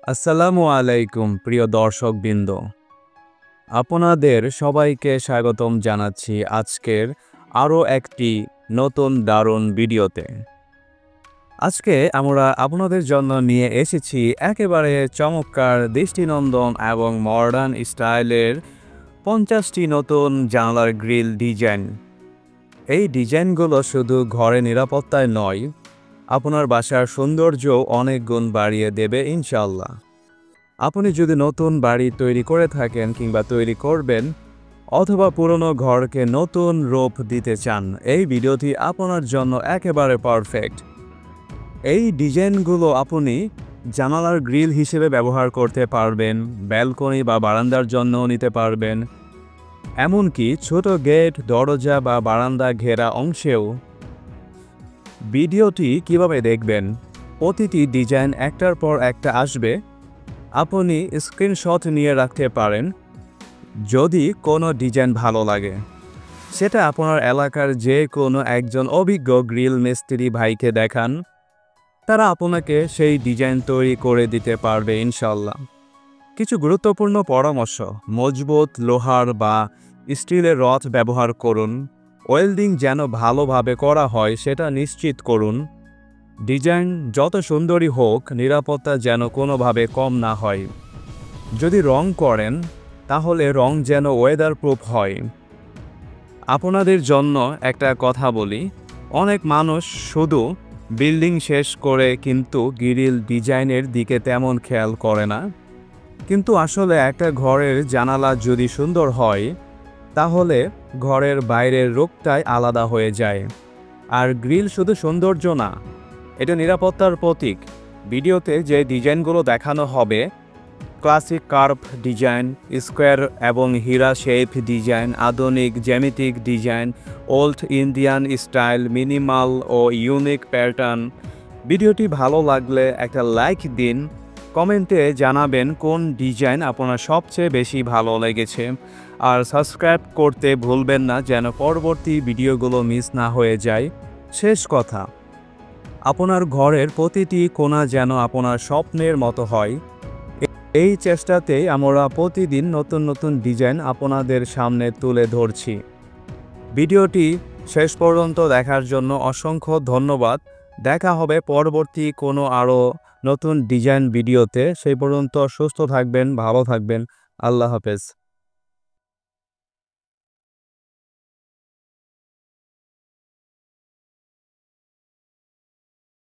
আসসালামু আলাইকুম প্রিয় দর্শকবৃন্দ। আপনাদের সবাইকে স্বাগতম জানাচ্ছি আজকের আরও একটি নতুন দারুণ ভিডিওতে। আজকে আমরা আপনাদের জন্য নিয়ে এসেছি একেবারে চমৎকার, দৃষ্টিনন্দন এবং মডার্ন স্টাইলের 50টি নতুন জানালার গ্রিল ডিজাইন। এই ডিজাইনগুলো শুধু ঘরে নিরাপত্তায় নয়, আপনার বাসার সৌন্দর্যও অনেক গুণ বাড়িয়ে দেবে ইনশাআল্লাহ। আপনি যদি নতুন বাড়ি তৈরি করে থাকেন কিংবা তৈরি করবেন, অথবা পুরনো ঘরকে নতুন রূপ দিতে চান, এই ভিডিওটি আপনার জন্য একেবারে পারফেক্ট। এই ডিজাইনগুলো আপনি জানালার গ্রিল হিসেবে ব্যবহার করতে পারবেন, ব্যালকনি বা বারান্দার জন্যও নিতে পারবেন, এমনকি ছোট গেট, দরজা বা বারান্দা ঘেরা অংশেও। ভিডিওটি কিভাবে দেখবেন? প্রতিটি ডিজাইন একটার পর একটা আসবে। আপনি স্ক্রিনশট নিয়ে রাখতে পারেন। যদি কোনো ডিজাইন ভালো লাগে, সেটা আপনার এলাকার যে কোনো একজন অভিজ্ঞ গ্রিল মিস্ত্রি ভাইকে দেখান, তারা আপনাকে সেই ডিজাইন তৈরি করে দিতে পারবে ইনশাল্লাহ। কিছু গুরুত্বপূর্ণ পরামর্শ: মজবুত লোহার বা স্টিলের রড ব্যবহার করুন। ওয়েল্ডিং যেন ভালোভাবে করা হয় সেটা নিশ্চিত করুন। ডিজাইন যত সুন্দরই হোক, নিরাপত্তা যেন কোনোভাবে কম না হয়। যদি রং করেন, তাহলে রং যেন ওয়েদার প্রুফ হয়। আপনাদের জন্য একটা কথা বলি, অনেক মানুষ শুধু বিল্ডিং শেষ করে কিন্তু গ্রিল ডিজাইনের দিকে তেমন খেয়াল করে না। কিন্তু আসলে একটা ঘরের জানালা যদি সুন্দর হয়, তাহলে ঘরের বাইরের রূপটাই আলাদা হয়ে যায়। আর গ্রিল শুধু সৌন্দর্য না, এটা নিরাপত্তার প্রতীক। ভিডিওতে যে ডিজাইনগুলো দেখানো হবে, ক্লাসিক কার্ভ ডিজাইন, স্কোয়ার এবং হীরা শেপ ডিজাইন, আধুনিক জ্যামিতিক design, old Indian style, minimal ও ইউনিক প্যাটার্ন। ভিডিওটি ভালো লাগলে একটা লাইক দিন, কমেন্টে জানাবেন কোন ডিজাইন আপনার সবচেয়ে বেশি ভালো লেগেছে, আর সাবস্ক্রাইব করতে ভুলবেন না যেন পরবর্তী ভিডিওগুলো মিস না হয়ে যায়। শেষ কথা, আপনার ঘরের প্রতিটি কোণা যেন আপনার স্বপ্নের মতো হয়। এই চেষ্টাতেই আমরা প্রতিদিন নতুন নতুন ডিজাইন আপনাদের সামনে তুলে ধরছি। ভিডিওটি শেষ পর্যন্ত দেখার জন্য অসংখ্য ধন্যবাদ। দেখা হবে পরবর্তী কোনো আরও নতুন ডিজাইন ভিডিওতে। সেই পর্যন্ত সুস্থ থাকবেন, ভালো থাকবেন। আল্লাহ হাফেজ।